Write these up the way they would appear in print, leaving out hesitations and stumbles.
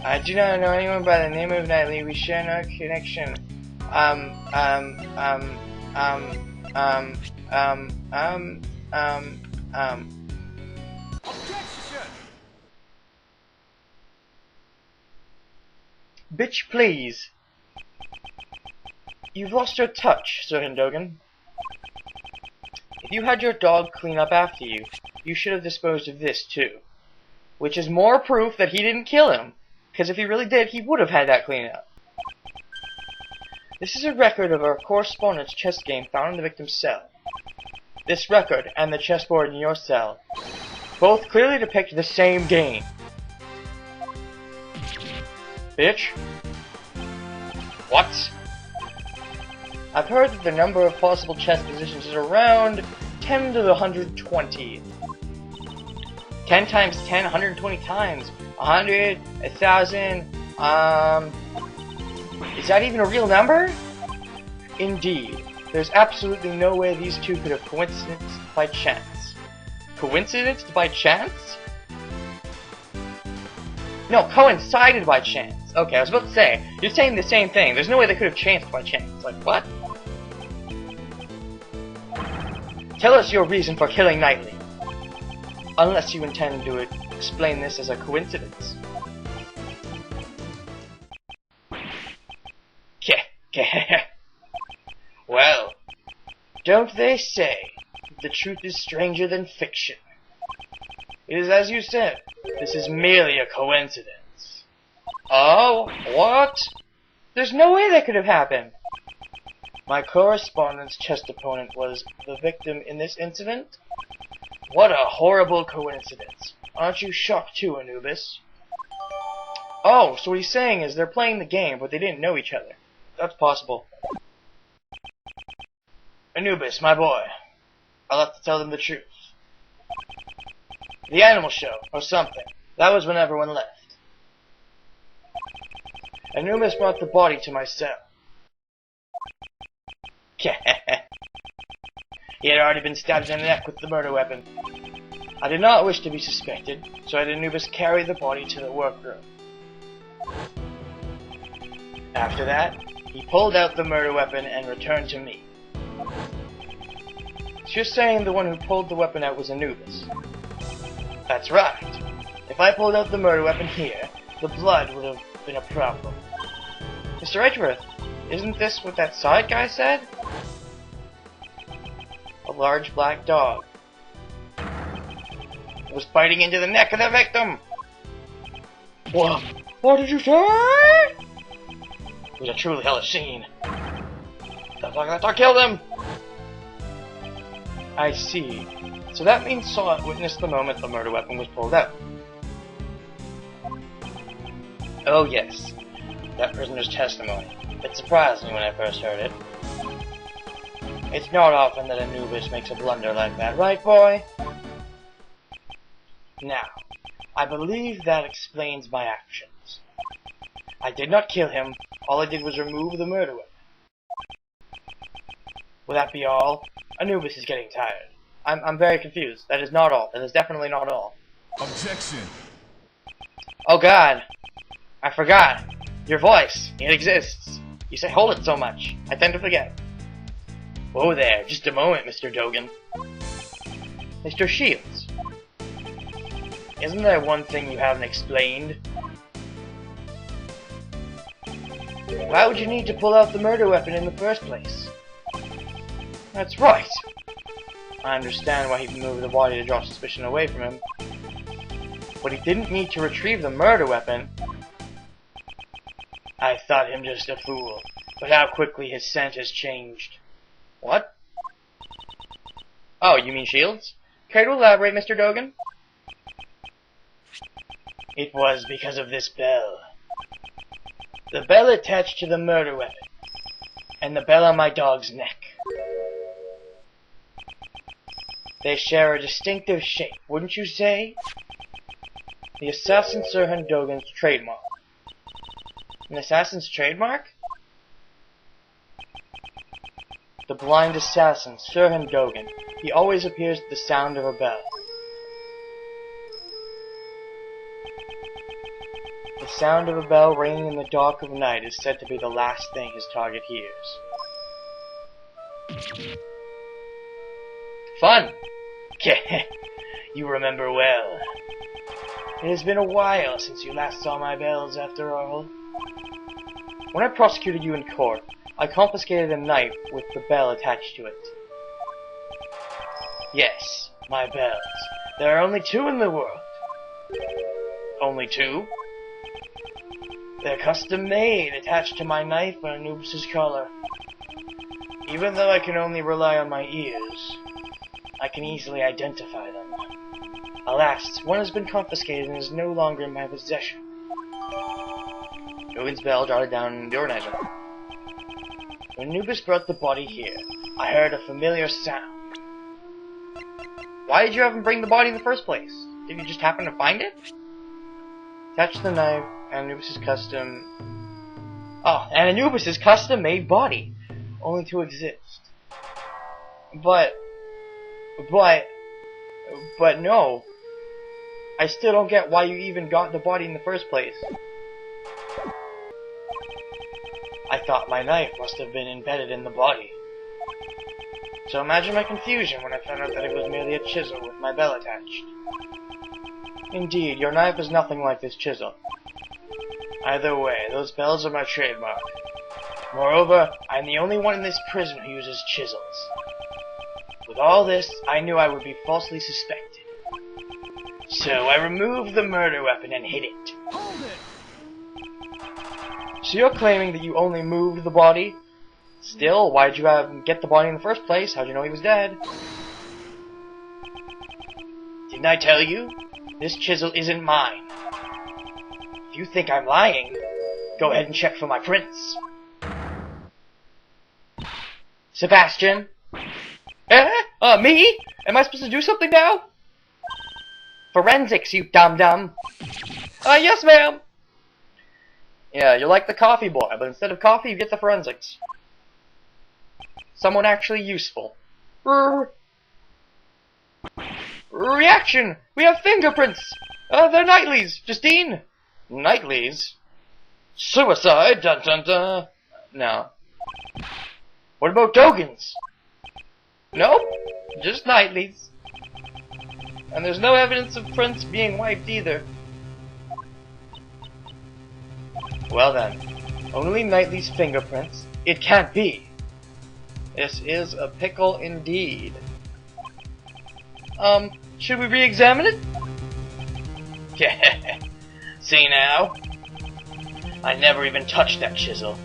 I do not know anyone by the name of Knightley. We share no connection. Um, um, um, um, um, um, um. Bitch, please. You've lost your touch, Sir Hindogan. If you had your dog clean up after you, you should have disposed of this too. Which is more proof that he didn't kill him. Because if he really did, he would have had that cleaned up. This is a record of our correspondence chess game found in the victim's cell. This record and the chessboard in your cell both clearly depict the same game. Bitch. What? I've heard that the number of possible chess positions is around 10 to the 120. 10 times 10, 120 times. 100, 1,000, is that even a real number? Indeed. There's absolutely no way these two could have coincided by chance. Coincided by chance? No, coincided by chance. Okay, I was about to say, you're saying the same thing. There's no way they could have chanced by chance. Like, what? Tell us your reason for killing Knightley. Unless you intend to explain this as a coincidence. Well, don't they say the truth is stranger than fiction? It is as you said, this is merely a coincidence. Oh, what? There's no way that could have happened. My correspondence chess opponent was the victim in this incident? What a horrible coincidence. Aren't you shocked too, Anubis? Oh, so what he's saying is they're playing the game, but they didn't know each other. That's possible. Anubis, my boy. I'll have to tell them the truth. The animal show, or something. That was when everyone left. Anubis brought the body to my cell. He had already been stabbed in the neck with the murder weapon. I did not wish to be suspected, so I had Anubis carry the body to the workroom. After that, he pulled out the murder weapon and returned to me. So you're saying the one who pulled the weapon out was Anubis? That's right. If I pulled out the murder weapon here, the blood would have been a problem. Mr. Edgeworth, isn't this what that side guy said? A large black dog was biting into the neck of the victim. What? What did you say? It was a truly hellish scene. The fuck, I killed him! I see. So that means Saw witnessed the moment the murder weapon was pulled out. Oh yes, that prisoner's testimony. It surprised me when I first heard it. It's not often that Anubis makes a blunder like that, right, boy? Now, I believe that explains my actions. I did not kill him. All I did was remove the murder weapon. Will that be all? Anubis is getting tired. I'm very confused. That is not all. That is definitely not all. Objection! Oh god. I forgot. Your voice. It exists. You say hold it so much. I tend to forget. Whoa there. Just a moment, Mr. Dogan. Mr. Shields. Isn't there one thing you haven't explained? Why would you need to pull out the murder weapon in the first place? That's right. I understand why he moved the body to draw suspicion away from him. But he didn't need to retrieve the murder weapon. I thought him just a fool, but how quickly his scent has changed. What? Oh, you mean Shields? Care to elaborate, Mr. Dogan? It was because of this bell. The bell attached to the murder weapon, and the bell on my dog's neck. They share a distinctive shape, wouldn't you say? The assassin Sir Hindogan's trademark. An assassin's trademark? The blind assassin, Sir Hindogan. He always appears at the sound of a bell. The sound of a bell ringing in the dark of night is said to be the last thing his target hears. Fun! You remember well. It has been a while since you last saw my bells, after all. When I prosecuted you in court, I confiscated a knife with the bell attached to it. Yes, my bells. There are only 2 in the world. Only 2? They're custom made, attached to my knife on Anubis' collar. Even though I can only rely on my ears, I can easily identify them. Alas, one has been confiscated and is no longer in my possession. Dogan's bell jotted down in the organizer. When Anubis brought the body here, I heard a familiar sound. Why did you have him bring the body in the first place? Did you just happen to find it? Attach the knife and Anubis' custom... Oh, and Anubis' custom-made body. Only to exist. But no. I still don't get why you even got the body in the first place. I thought my knife must have been embedded in the body. So imagine my confusion when I found out that it was merely a chisel with my bell attached. Indeed, your knife is nothing like this chisel. Either way, those bells are my trademark. Moreover, I'm the only one in this prison who uses chisels. With all this, I knew I would be falsely suspected. So I removed the murder weapon and hid it. Hold it! So you're claiming that you only moved the body? Still, why'd you get the body in the first place? How'd you know he was dead? Didn't I tell you? This chisel isn't mine. If you think I'm lying, go ahead and check for my prints. Sebastian? Me? Am I supposed to do something now? Forensics, you dum-dum. Yes, ma'am. Yeah, you're like the coffee boy, but instead of coffee, you get the forensics. Someone actually useful. Reaction! We have fingerprints! They're Knightley's! Justine! Knightley's? Suicide! Dun dun dun! No. What about Dogan's? Nope. Just Knightley's. And there's no evidence of prints being wiped either. Well then, only Knightley's fingerprints? It can't be! This is a pickle indeed. Should we re-examine it? Yeah. See now? I never even touched that chisel.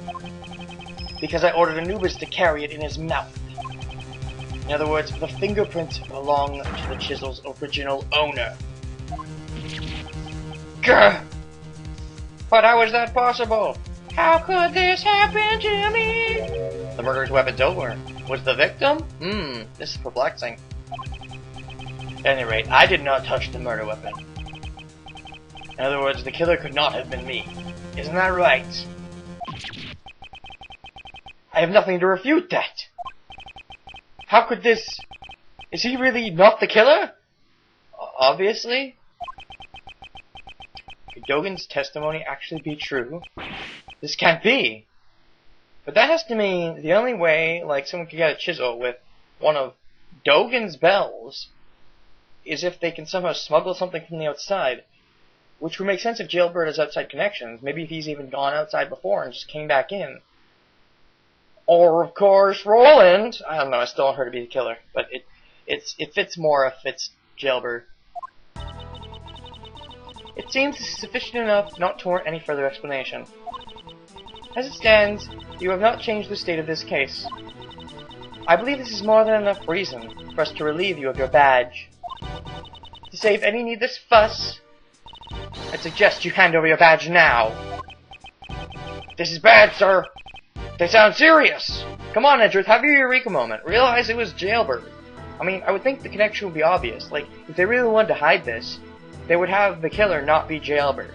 Because I ordered Anubis to carry it in his mouth. In other words, the fingerprints belong to the chisel's original owner. Grr! But how is that possible? How could this happen to me? The murderer's weapon's over. Was the victim? This is perplexing. At any rate, I did not touch the murder weapon. In other words, the killer could not have been me. Isn't that right? I have nothing to refute that. How could this... Is he really not the killer? Obviously. Could Dogan's testimony actually be true? This can't be. But that has to mean the only way, like, someone could get a chisel with one of Dogan's bells is if they can somehow smuggle something from the outside. Which would make sense if Jailbird has outside connections. Maybe if he's even gone outside before and just came back in. Or, of course, Roland. I don't know, I still want her to be the killer. But it fits more if it's Jailbird. It seems sufficient enough not to warrant any further explanation. As it stands, you have not changed the state of this case. I believe this is more than enough reason for us to relieve you of your badge. To save any needless fuss, I'd suggest you hand over your badge now. This is bad, sir. They sound serious. Come on, Edgeworth, have your Eureka moment. Realize it was Jailbird. I mean, I would think the connection would be obvious. Like, if they really wanted to hide this, they would have the killer not be Jailbird.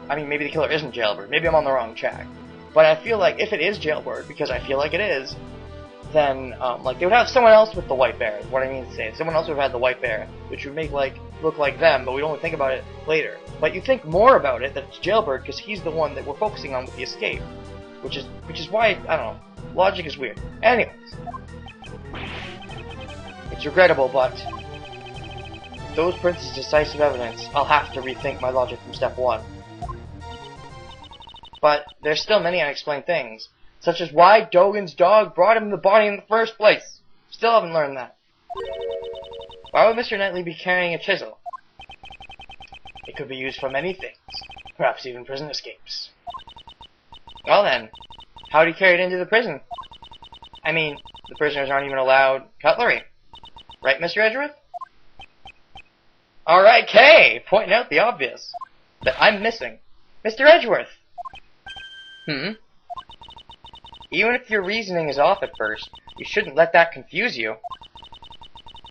I mean, maybe the killer isn't Jailbird. Maybe I'm on the wrong track. But I feel like if it is Jailbird, because I feel like it is, then, like, they would have someone else with the white bear, is what I mean to say. Someone else would have had the white bear, which would make, like, look like them, but we only think about it later. But you think more about it that it's Jailbird because he's the one that we're focusing on with the escape, which is why, I don't know, logic is weird. Anyways, it's regrettable, but if those prints is decisive evidence, I'll have to rethink my logic from step 1. But there's still many unexplained things, such as why Dogen's dog brought him the body in the first place. Still haven't learned that. Why would Mr. Knightley be carrying a chisel? It could be used for many things, perhaps even prison escapes. Well then, how did he carry it into the prison? I mean, the prisoners aren't even allowed cutlery. Right, Mr. Edgeworth? Alright, Kay! Pointing out the obvious. That I'm missing. Mr. Edgeworth! Even if your reasoning is off at first, you shouldn't let that confuse you.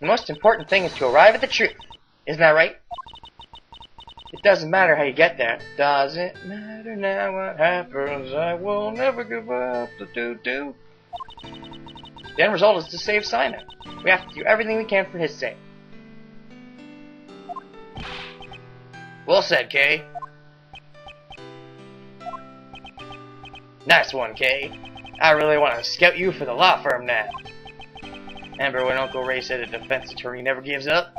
The most important thing is to arrive at the truth. Isn't that right? It doesn't matter how you get there. Doesn't matter now what happens. I will never give up. The end result is to save Simon. We have to do everything we can for his sake. Well said, Kay. Nice one, Kay. I really want to scout you for the law firm now. Remember when Uncle Ray said a defense attorney never gives up?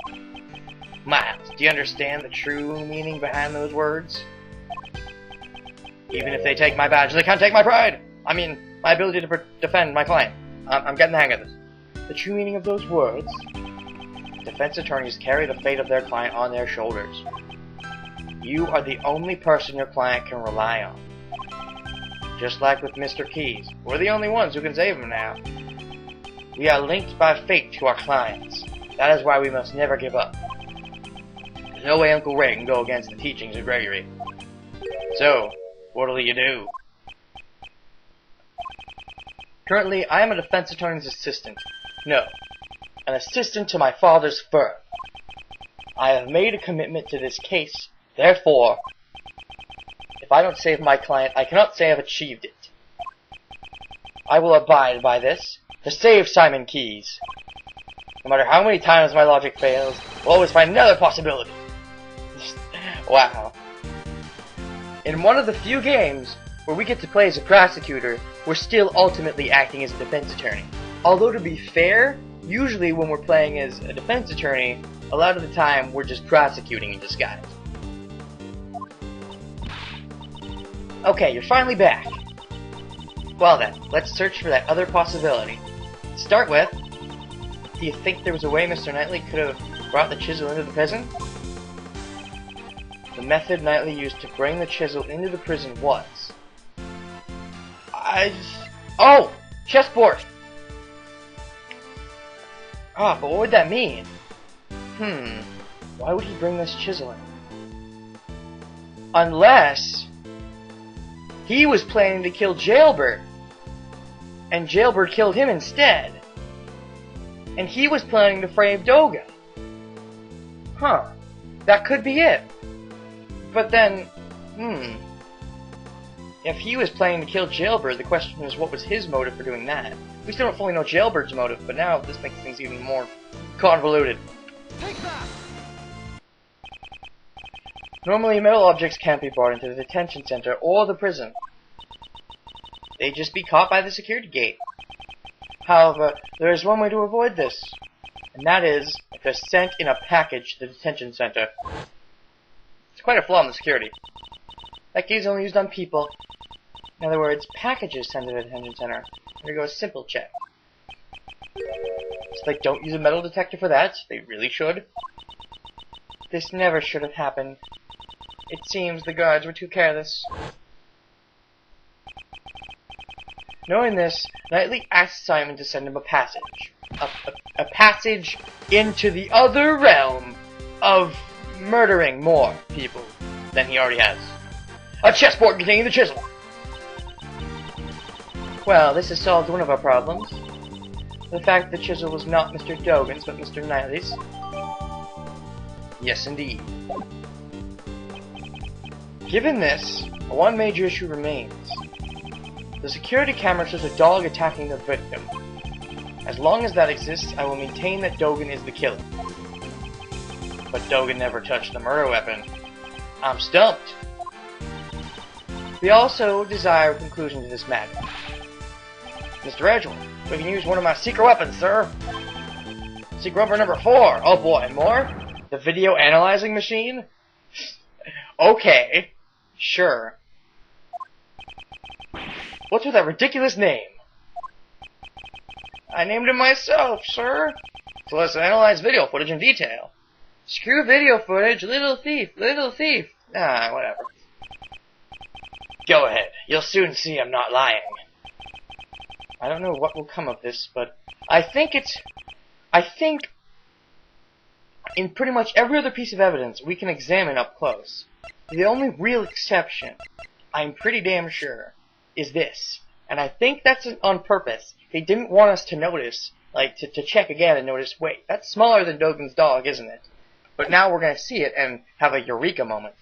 Miles, do you understand the true meaning behind those words? Even if they take my badge, they can't take my pride! I mean, my ability to defend my client. I'm getting the hang of this. The true meaning of those words? Defense attorneys carry the fate of their client on their shoulders. You are the only person your client can rely on. Just like with Mr. Keys, we're the only ones who can save him now. We are linked by fate to our clients. That is why we must never give up. There's no way Uncle Ray can go against the teachings of Gregory. So, what'll you do? Currently, I am a defense attorney's assistant. No, an assistant to my father's firm. I have made a commitment to this case, therefore, if I don't save my client, I cannot say I've achieved it. I will abide by this to save Simon Keys. No matter how many times my logic fails, we'll always find another possibility. Wow. In one of the few games where we get to play as a prosecutor, we're still ultimately acting as a defense attorney. Although to be fair, usually when we're playing as a defense attorney, a lot of the time we're just prosecuting in disguise. Okay, you're finally back. Well then, let's search for that other possibility. To start with, do you think there was a way Mr. Knightley could have brought the chisel into the prison? The method Knightley used to bring the chisel into the prison was... Oh! Chessboard! Ah, but what would that mean? Why would he bring this chisel in? Unless... he was planning to kill Jailbird, and Jailbird killed him instead. And he was planning to frame Doga. Huh. That could be it. But then, if he was planning to kill Jailbird, the question is what was his motive for doing that? We still don't fully know Jailbird's motive, but now this makes things even more convoluted. Take that! Normally, metal objects can't be brought into the detention center or the prison. They'd just be caught by the security gate. However, there is one way to avoid this, and that is if they're sent in a package to the detention center. It's quite a flaw in the security. That key is only used on people. In other words, packages sent to the detention center. Here goes a simple check. So they don't use a metal detector for that. They really should. This never should have happened. It seems the guards were too careless. Knowing this, Knightley asked Simon to send him a passage. A passage into the other realm of murdering more people than he already has. A chessboard containing the chisel! Well, this has solved one of our problems. The fact that the chisel was not Mr. Dogen's, but Mr. Knightley's. Yes, indeed. Given this, one major issue remains. The security camera shows a dog attacking the victim. As long as that exists, I will maintain that Dogen is the killer. but Dogen never touched the murder weapon. I'm stumped. We also desire a conclusion to this matter. Mr. Edgeworth, we can use one of my secret weapons, sir. Secret weapon number 4. Oh boy, and more? The video analyzing machine? Okay. Sure. What's with that ridiculous name? I named it myself, sir. So let's analyze video footage in detail. Screw video footage, little thief, little thief. Ah, whatever. Go ahead. You'll soon see I'm not lying. I don't know what will come of this, but I think in pretty much every other piece of evidence we can examine up close. The only real exception, I'm pretty damn sure, is this. And I think that's on purpose. They didn't want us to notice, like, to check again and notice, wait, that's smaller than Dogen's dog, isn't it? But now we're going to see it and have a eureka moment.